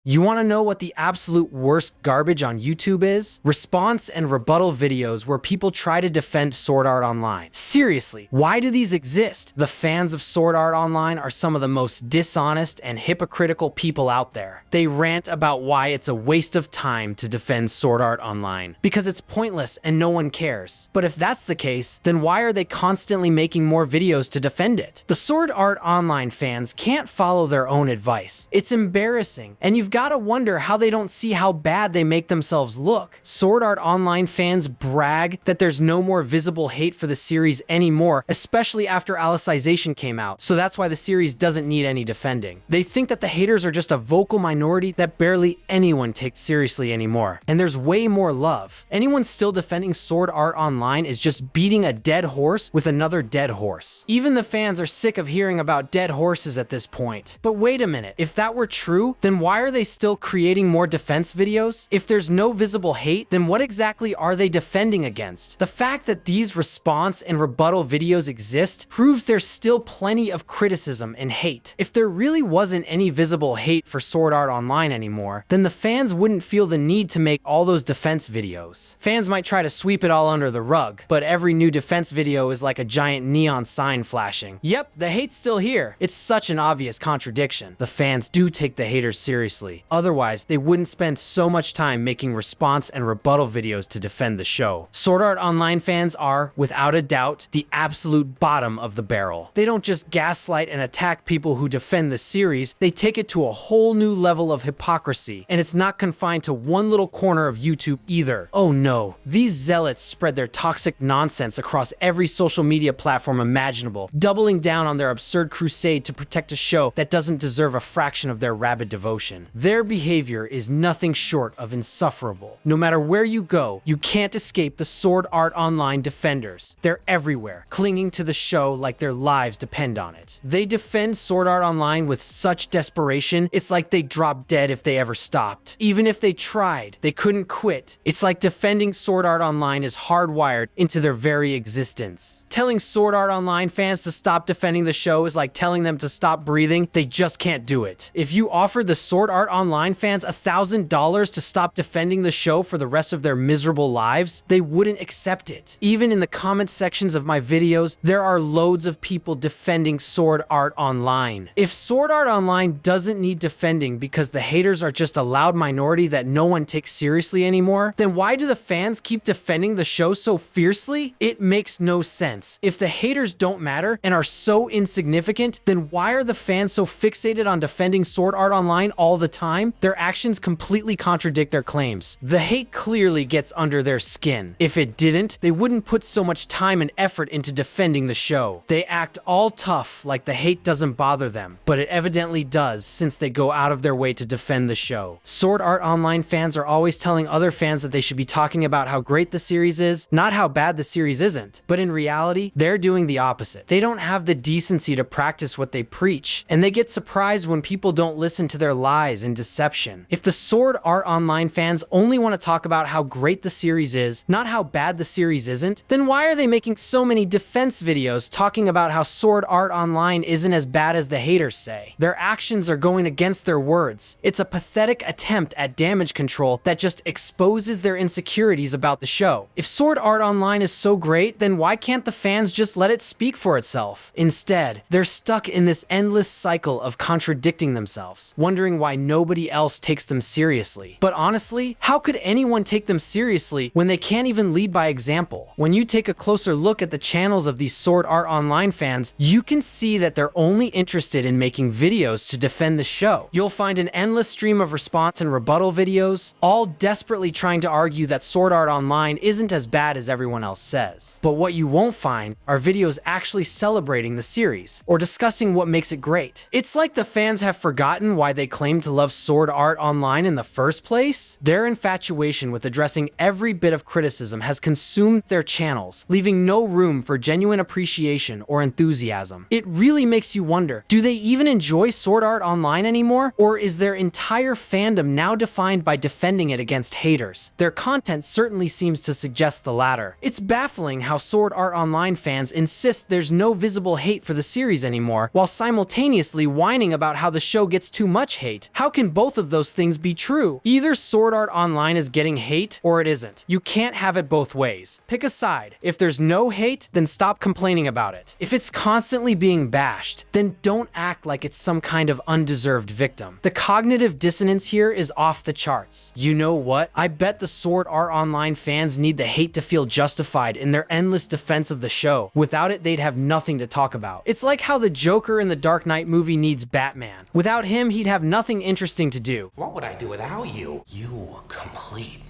You want to know what the absolute worst garbage on YouTube is? Response and rebuttal videos where people try to defend Sword Art Online. Seriously, why do these exist? The fans of Sword Art Online are some of the most dishonest and hypocritical people out there. They rant about why it's a waste of time to defend Sword Art Online, because it's pointless and no one cares. But if that's the case, then why are they constantly making more videos to defend it? The Sword Art Online fans can't follow their own advice. It's embarrassing, and you've gotta wonder how they don't see how bad they make themselves look. Sword Art Online fans brag that there's no more visible hate for the series anymore, especially after Alicization came out, so that's why the series doesn't need any defending. They think that the haters are just a vocal minority that barely anyone takes seriously anymore, and there's way more love. Anyone still defending Sword Art Online is just beating a dead horse with another dead horse. Even the fans are sick of hearing about dead horses at this point. But wait a minute, if that were true, then why are they still creating more defense videos? If there's no visible hate, then what exactly are they defending against? The fact that these response and rebuttal videos exist proves there's still plenty of criticism and hate. If there really wasn't any visible hate for Sword Art Online anymore, then the fans wouldn't feel the need to make all those defense videos. Fans might try to sweep it all under the rug, but every new defense video is like a giant neon sign flashing. Yep, the hate's still here. It's such an obvious contradiction. The fans do take the haters seriously. Otherwise, they wouldn't spend so much time making response and rebuttal videos to defend the show. Sword Art Online fans are, without a doubt, the absolute bottom of the barrel. They don't just gaslight and attack people who defend the series, they take it to a whole new level of hypocrisy, and it's not confined to one little corner of YouTube either. Oh no, these zealots spread their toxic nonsense across every social media platform imaginable, doubling down on their absurd crusade to protect a show that doesn't deserve a fraction of their rabid devotion. Their behavior is nothing short of insufferable. No matter where you go, you can't escape the Sword Art Online defenders. They're everywhere, clinging to the show like their lives depend on it. They defend Sword Art Online with such desperation, it's like they'd drop dead if they ever stopped. Even if they tried, they couldn't quit. It's like defending Sword Art Online is hardwired into their very existence. Telling Sword Art Online fans to stop defending the show is like telling them to stop breathing. They just can't do it. If you offered the Sword Art Online fans $1,000 to stop defending the show for the rest of their miserable lives, they wouldn't accept it. Even in the comment sections of my videos, there are loads of people defending Sword Art Online. If Sword Art Online doesn't need defending because the haters are just a loud minority that no one takes seriously anymore, then why do the fans keep defending the show so fiercely? It makes no sense. If the haters don't matter and are so insignificant, then why are the fans so fixated on defending Sword Art Online all the time? Their actions completely contradict their claims. The hate clearly gets under their skin. If it didn't, they wouldn't put so much time and effort into defending the show. They act all tough like the hate doesn't bother them, but it evidently does since they go out of their way to defend the show. Sword Art Online fans are always telling other fans that they should be talking about how great the series is, not how bad the series isn't. But in reality, they're doing the opposite. They don't have the decency to practice what they preach, and they get surprised when people don't listen to their lies and deception. If the Sword Art Online fans only want to talk about how great the series is, not how bad the series isn't, then why are they making so many defense videos talking about how Sword Art Online isn't as bad as the haters say? Their actions are going against their words. It's a pathetic attempt at damage control that just exposes their insecurities about the show. If Sword Art Online is so great, then why can't the fans just let it speak for itself? Instead, they're stuck in this endless cycle of contradicting themselves, wondering why nobody else takes them seriously. But honestly, how could anyone take them seriously when they can't even lead by example? When you take a closer look at the channels of these Sword Art Online fans, you can see that they're only interested in making videos to defend the show. You'll find an endless stream of response and rebuttal videos, all desperately trying to argue that Sword Art Online isn't as bad as everyone else says. But what you won't find are videos actually celebrating the series or discussing what makes it great. It's like the fans have forgotten why they claim to love Sword Art Online in the first place. Their infatuation with addressing every bit of criticism has consumed their channels, leaving no room for genuine appreciation or enthusiasm. It really makes you wonder, do they even enjoy Sword Art Online anymore? Or is their entire fandom now defined by defending it against haters? Their content certainly seems to suggest the latter. It's baffling how Sword Art Online fans insist there's no visible hate for the series anymore, while simultaneously whining about how the show gets too much hate. How How can both of those things be true? Either Sword Art Online is getting hate or it isn't. You can't have it both ways. Pick a side. If there's no hate, then stop complaining about it. If it's constantly being bashed, then don't act like it's some kind of undeserved victim. The cognitive dissonance here is off the charts. You know what? I bet the Sword Art Online fans need the hate to feel justified in their endless defense of the show. Without it, they'd have nothing to talk about. It's like how the Joker in the Dark Knight movie needs Batman. Without him, he'd have nothing interesting to do. What would I do without you? You complete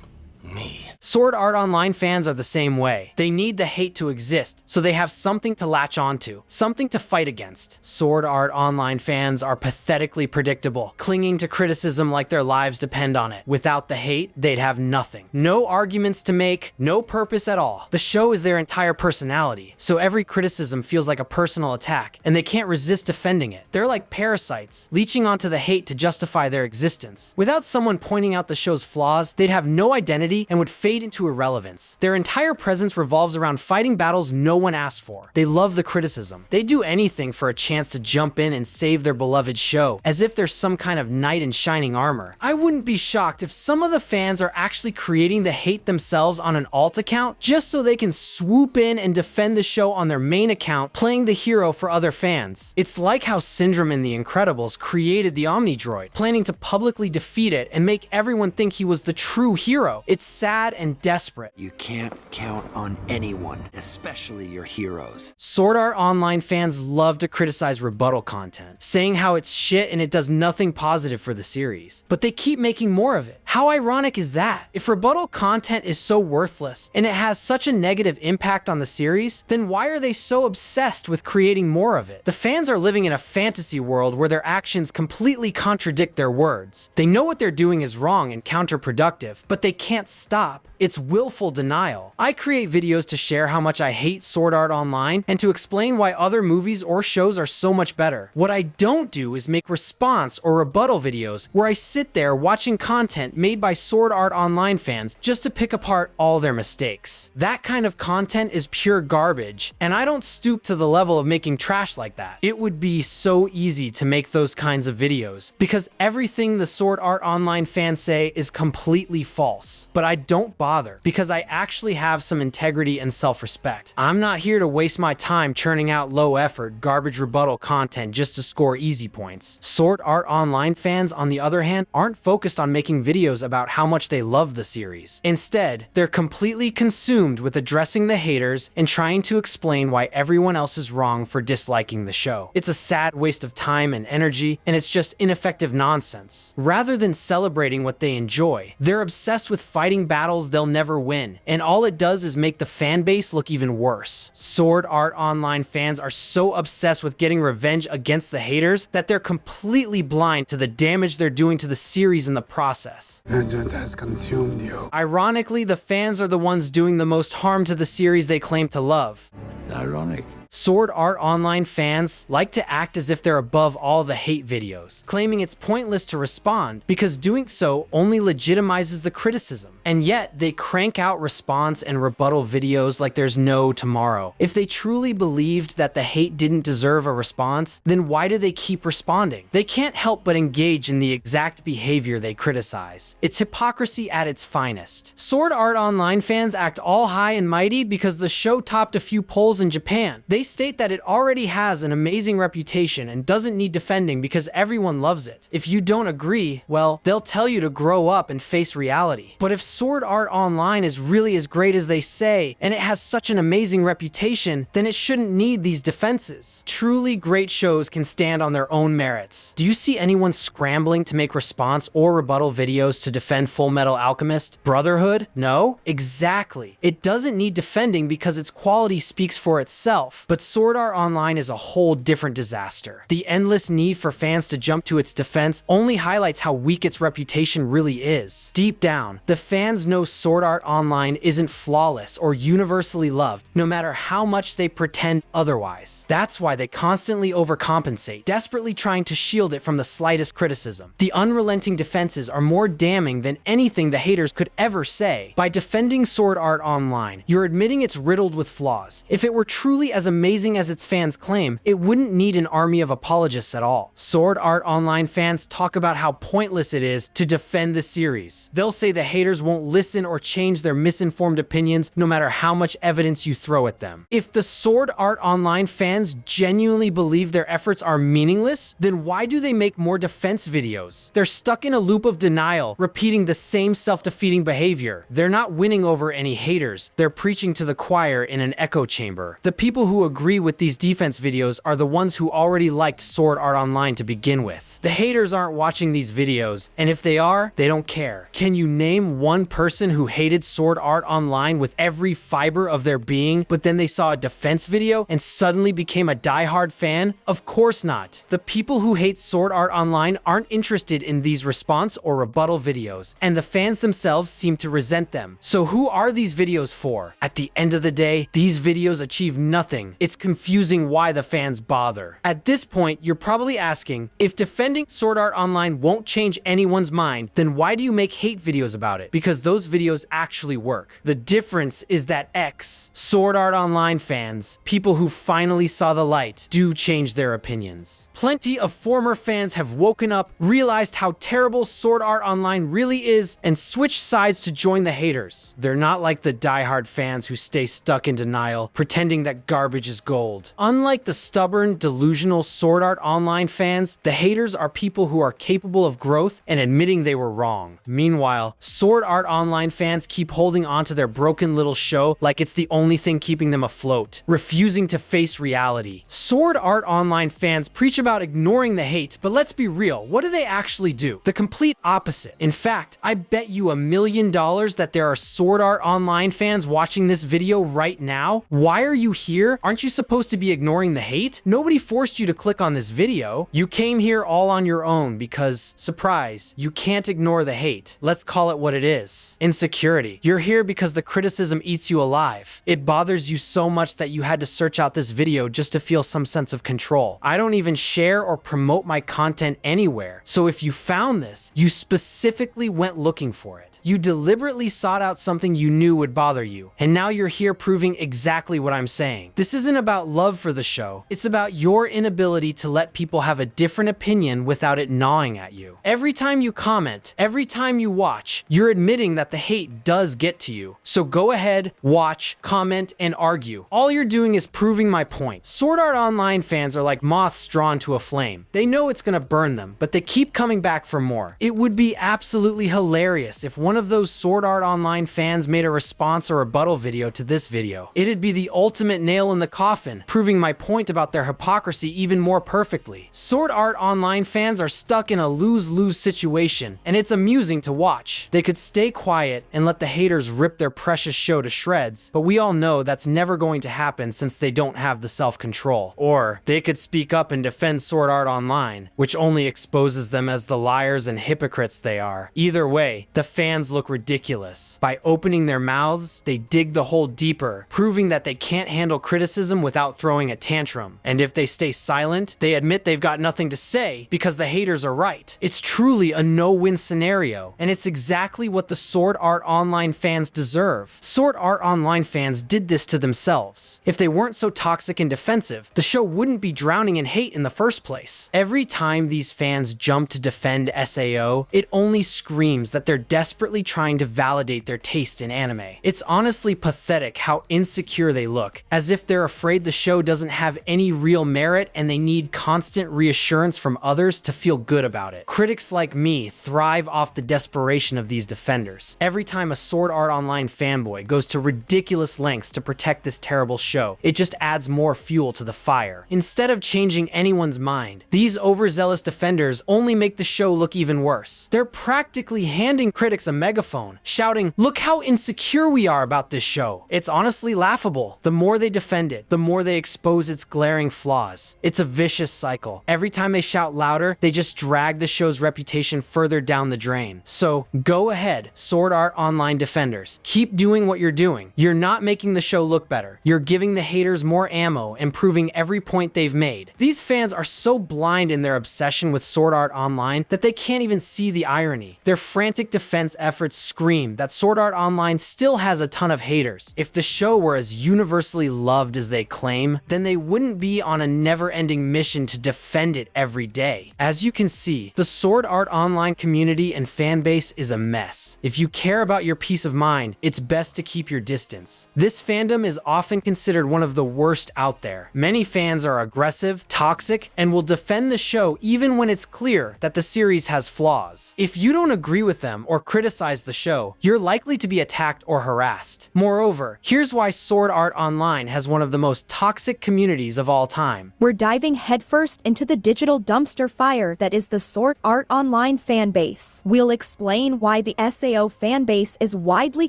me. Sword Art Online fans are the same way. They need the hate to exist, so they have something to latch onto, something to fight against. Sword Art Online fans are pathetically predictable, clinging to criticism like their lives depend on it. Without the hate, they'd have nothing. No arguments to make, no purpose at all. The show is their entire personality, so every criticism feels like a personal attack, and they can't resist defending it. They're like parasites, leeching onto the hate to justify their existence. Without someone pointing out the show's flaws, they'd have no identity and would fade into irrelevance. Their entire presence revolves around fighting battles no one asked for. They love the criticism. They'd do anything for a chance to jump in and save their beloved show, as if there's some kind of knight in shining armor. I wouldn't be shocked if some of the fans are actually creating the hate themselves on an alt account just so they can swoop in and defend the show on their main account, playing the hero for other fans. It's like how Syndrome in The Incredibles created the Omni Droid, planning to publicly defeat it and make everyone think he was the true hero. It's sad and desperate. You can't count on anyone, especially your heroes. Sword Art Online fans love to criticize rebuttal content, saying how it's shit and it does nothing positive for the series. But they keep making more of it. How ironic is that? If rebuttal content is so worthless and it has such a negative impact on the series, then why are they so obsessed with creating more of it? The fans are living in a fantasy world where their actions completely contradict their words. They know what they're doing is wrong and counterproductive, but they can't stop. It's willful denial. I create videos to share how much I hate Sword Art Online and to explain why other movies or shows are so much better. What I don't do is make response or rebuttal videos where I sit there watching content made by Sword Art Online fans just to pick apart all their mistakes. That kind of content is pure garbage, and I don't stoop to the level of making trash like that. It would be so easy to make those kinds of videos because everything the Sword Art Online fans say is completely false. But I don't bother because I actually have some integrity and self-respect. I'm not here to waste my time churning out low-effort, garbage rebuttal content just to score easy points. Sword Art Online fans, on the other hand, aren't focused on making videos about how much they love the series. Instead, they're completely consumed with addressing the haters and trying to explain why everyone else is wrong for disliking the show. It's a sad waste of time and energy, and it's just ineffective nonsense. Rather than celebrating what they enjoy, they're obsessed with fighting battles they'll never win, and all it does is make the fan base look even worse. Sword Art Online fans are so obsessed with getting revenge against the haters that they're completely blind to the damage they're doing to the series in the process. Vengeance has consumed you. Ironically, the fans are the ones doing the most harm to the series they claim to love. Ironic. Sword Art Online fans like to act as if they're above all the hate videos, claiming it's pointless to respond because doing so only legitimizes the criticism. And yet, they crank out response and rebuttal videos like there's no tomorrow. If they truly believed that the hate didn't deserve a response, then why do they keep responding? They can't help but engage in the exact behavior they criticize. It's hypocrisy at its finest. Sword Art Online fans act all high and mighty because the show topped a few polls in Japan. They state that it already has an amazing reputation and doesn't need defending because everyone loves it. If you don't agree, well, they'll tell you to grow up and face reality. But if Sword Art Online is really as great as they say, and it has such an amazing reputation, then it shouldn't need these defenses. Truly great shows can stand on their own merits. Do you see anyone scrambling to make response or rebuttal videos to defend Full Metal Alchemist? Brotherhood? No? Exactly. It doesn't need defending because its quality speaks for itself. But Sword Art Online is a whole different disaster. The endless need for fans to jump to its defense only highlights how weak its reputation really is. Deep down, the fans know Sword Art Online isn't flawless or universally loved, no matter how much they pretend otherwise. That's why they constantly overcompensate, desperately trying to shield it from the slightest criticism. The unrelenting defenses are more damning than anything the haters could ever say. By defending Sword Art Online, you're admitting it's riddled with flaws. If it were truly as amazing amazing as its fans claim, it wouldn't need an army of apologists at all. Sword Art Online fans talk about how pointless it is to defend the series. They'll say the haters won't listen or change their misinformed opinions no matter how much evidence you throw at them. If the Sword Art Online fans genuinely believe their efforts are meaningless, then why do they make more defense videos? They're stuck in a loop of denial, repeating the same self-defeating behavior. They're not winning over any haters. They're preaching to the choir in an echo chamber. The people who agree with these defense videos are the ones who already liked Sword Art Online to begin with. The haters aren't watching these videos, and if they are, they don't care. Can you name one person who hated Sword Art Online with every fiber of their being, but then they saw a defense video and suddenly became a diehard fan? Of course not. The people who hate Sword Art Online aren't interested in these response or rebuttal videos, and the fans themselves seem to resent them. So who are these videos for? At the end of the day, these videos achieve nothing. It's confusing why the fans bother. At this point, you're probably asking, if defending Sword Art Online won't change anyone's mind, then why do you make hate videos about it? Because those videos actually work. The difference is that Sword Art Online fans, people who finally saw the light, do change their opinions. Plenty of former fans have woken up, realized how terrible Sword Art Online really is, and switched sides to join the haters. They're not like the diehard fans who stay stuck in denial, pretending that garbage is gold. Unlike the stubborn, delusional Sword Art Online fans, the haters are people who are capable of growth and admitting they were wrong. Meanwhile, Sword Art Online fans keep holding on to their broken little show like it's the only thing keeping them afloat, refusing to face reality. Sword Art Online fans preach about ignoring the hate, but let's be real, what do they actually do? The complete opposite. In fact, I bet you $1 million that there are Sword Art Online fans watching this video right now. Why are you here? Aren't you supposed to be ignoring the hate? Nobody forced you to click on this video. You came here all on your own because, surprise, you can't ignore the hate. Let's call it what it is. Insecurity. You're here because the criticism eats you alive. It bothers you so much that you had to search out this video just to feel some sense of control. I don't even share or promote my content anywhere. So if you found this, you specifically went looking for it. You deliberately sought out something you knew would bother you. And now you're here proving exactly what I'm saying. This isn't about love for the show. It's about your inability to let people have a different opinion without it gnawing at you. Every time you comment, every time you watch, you're admitting that the hate does get to you. So go ahead, watch, comment, and argue. All you're doing is proving my point. Sword Art Online fans are like moths drawn to a flame. They know it's gonna burn them, but they keep coming back for more. It would be absolutely hilarious if one of those Sword Art Online fans made a response or rebuttal video to this video. It'd be the ultimate nail in the coffin, proving my point about their hypocrisy even more perfectly. Sword Art Online fans are stuck in a lose-lose situation, and it's amusing to watch. They could stay quiet and let the haters rip their precious show to shreds, but we all know that's never going to happen since they don't have the self-control. Or they could speak up and defend Sword Art Online, which only exposes them as the liars and hypocrites they are. Either way, the fans look ridiculous. By opening their mouths, they dig the hole deeper, proving that they can't handle criticism without throwing a tantrum. And if they stay silent, they admit they've got nothing to say because the haters are right. It's truly a no-win scenario, and it's exactly what the Sword Art Online fans deserve. Sword Art Online fans did this to themselves. If they weren't so toxic and defensive, the show wouldn't be drowning in hate in the first place. Every time these fans jump to defend SAO, it only screams that they're desperately trying to validate their taste in anime. It's honestly pathetic how insecure they look, as if they're afraid the show doesn't have any real merit and they need constant reassurance from others to feel good about it. Critics like me thrive off the desperation of these defenders. Every time a Sword Art Online fanboy goes to ridiculous lengths to protect this terrible show, it just adds more fuel to the fire. Instead of changing anyone's mind, these overzealous defenders only make the show look even worse. They're practically handing critics a megaphone, shouting, "Look how insecure we are about this show." It's honestly laughable. The more they defend it, the more they expose its glaring flaws. It's a vicious cycle. Every time they shout louder, they just drag the show's reputation further down the drain. So go ahead, Sword Art Online defenders. Keep doing what you're doing. You're not making the show look better. You're giving the haters more ammo and proving every point they've made. These fans are so blind in their obsession with Sword Art Online that they can't even see the irony. Their frantic defense efforts scream that Sword Art Online still has a ton of haters. If the show were as universally loved as as they claim, then they wouldn't be on a never-ending mission to defend it every day. As you can see, the Sword Art Online community and fanbase is a mess. If you care about your peace of mind, it's best to keep your distance. This fandom is often considered one of the worst out there. Many fans are aggressive, toxic, and will defend the show even when it's clear that the series has flaws. If you don't agree with them or criticize the show, you're likely to be attacked or harassed. Moreover, here's why Sword Art Online has one of the most toxic communities of all time. We're diving headfirst into the digital dumpster fire that is the Sword Art Online fanbase. We'll explain why the SAO fanbase is widely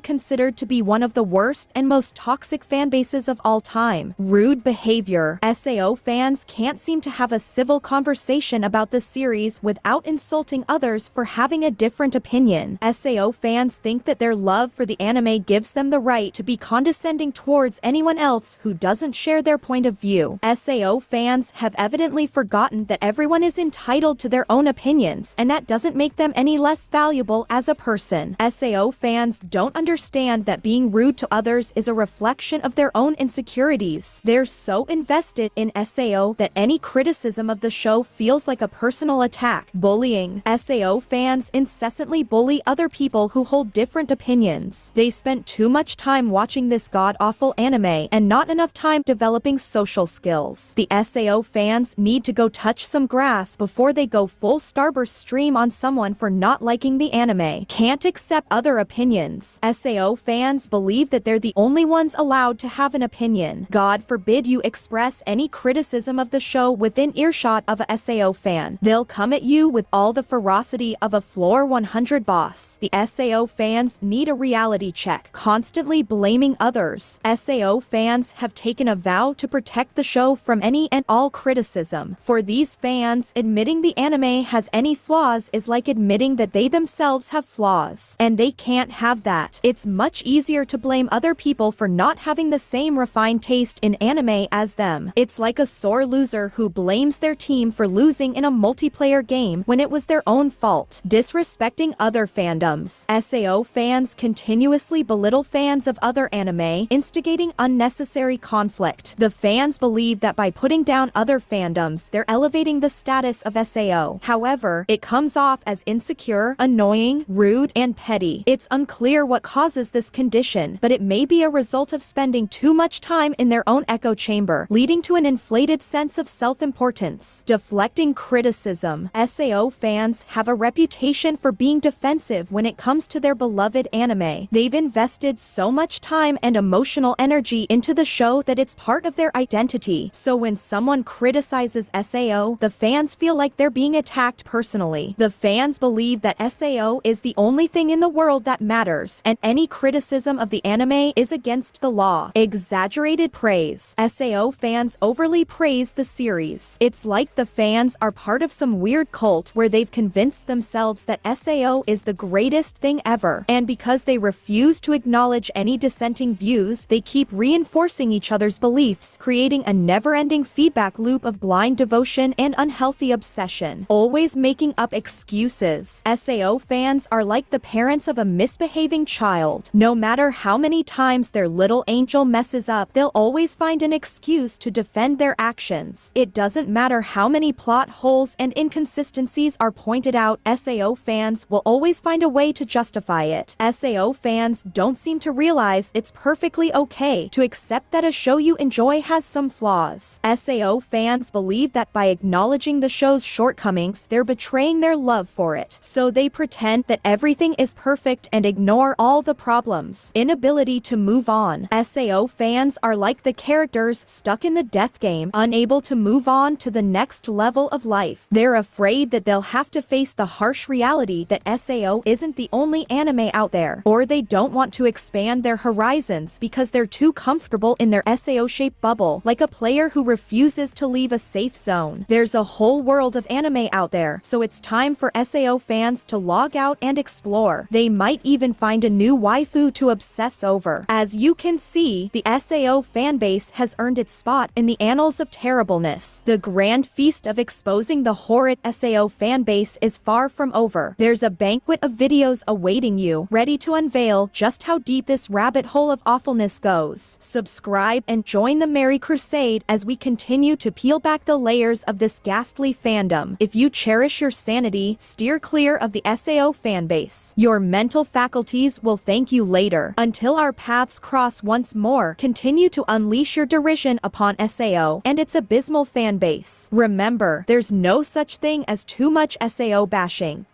considered to be one of the worst and most toxic fanbases of all time. Rude behavior. SAO fans can't seem to have a civil conversation about the series without insulting others for having a different opinion. SAO fans think that their love for the anime gives them the right to be condescending towards anyone else who doesn't share their point of view. SAO fans have evidently forgotten that everyone is entitled to their own opinions, and that doesn't make them any less valuable as a person. SAO fans don't understand that being rude to others is a reflection of their own insecurities. They're so invested in SAO that any criticism of the show feels like a personal attack. Bullying. SAO fans incessantly bully other people who hold different opinions. They spent too much time watching this god-awful anime and not enough time developing social skills. The SAO fans need to go touch some grass before they go full Starburst stream on someone for not liking the anime. Can't accept other opinions. SAO fans believe that they're the only ones allowed to have an opinion. God forbid you express any criticism of the show within earshot of a SAO fan. They'll come at you with all the ferocity of a floor 100 boss. The SAO fans need a reality check, constantly blaming others. SAO fans have taken a vow to protect the show from any and all criticism. For these fans, admitting the anime has any flaws is like admitting that they themselves have flaws, and they can't have that. It's much easier to blame other people for not having the same refined taste in anime as them. It's like a sore loser who blames their team for losing in a multiplayer game when it was their own fault. Disrespecting other fandoms. SAO fans continuously belittle fans of other anime, instigating unnecessary conflict. The fans believe that by putting down other fandoms, they're elevating the status of SAO. However, it comes off as insecure, annoying, rude, and petty. It's unclear what causes this condition, but it may be a result of spending too much time in their own echo chamber, leading to an inflated sense of self-importance. Deflecting criticism. SAO fans have a reputation for being defensive when it comes to their beloved anime. They've invested so much time and emotional energy into the show that it's part of their identity. So when someone criticizes SAO, the fans feel like they're being attacked personally. The fans believe that SAO is the only thing in the world that matters, and any criticism of the anime is against the law. Exaggerated praise. SAO fans overly praise the series. It's like the fans are part of some weird cult where they've convinced themselves that SAO is the greatest thing ever, and because they refuse to acknowledge any dissenting views, they keep reinforcing each other's beliefs, creating a never-ending feedback loop of blind devotion and unhealthy obsession. Always making up excuses. SAO fans are like the parents of a misbehaving child. No matter how many times their little angel messes up, they'll always find an excuse to defend their actions. It doesn't matter how many plot holes and inconsistencies are pointed out, SAO fans will always find a way to justify it. SAO fans don't seem to realize it's perfectly okay to accept that a show you enjoy has some flaws. SAO fans believe that by acknowledging the show's shortcomings, they're betraying their love for it. So they pretend that everything is perfect and ignore all the problems. Inability to move on. SAO fans are like the characters stuck in the death game, unable to move on to the next level of life. They're afraid that they'll have to face the harsh reality that SAO isn't the only anime out there, or they don't want to expand their horizons because they're too comfortable in their SAO-shaped bubble, like a player who refuses to leave a safe zone. There's a whole world of anime out there, so it's time for SAO fans to log out and explore. They might even find a new waifu to obsess over. As you can see, the SAO fanbase has earned its spot in the annals of terribleness. The grand feast of exposing the horrid SAO fanbase is far from over. There's a banquet of videos awaiting you, ready to unveil just how deep this rabbit hole of awfulness goes. Subscribe and and join the merry crusade as we continue to peel back the layers of this ghastly fandom. If you cherish your sanity, steer clear of the SAO fanbase. Your mental faculties will thank you later. Until our paths cross once more, continue to unleash your derision upon SAO and its abysmal fanbase. Remember, there's no such thing as too much SAO bashing.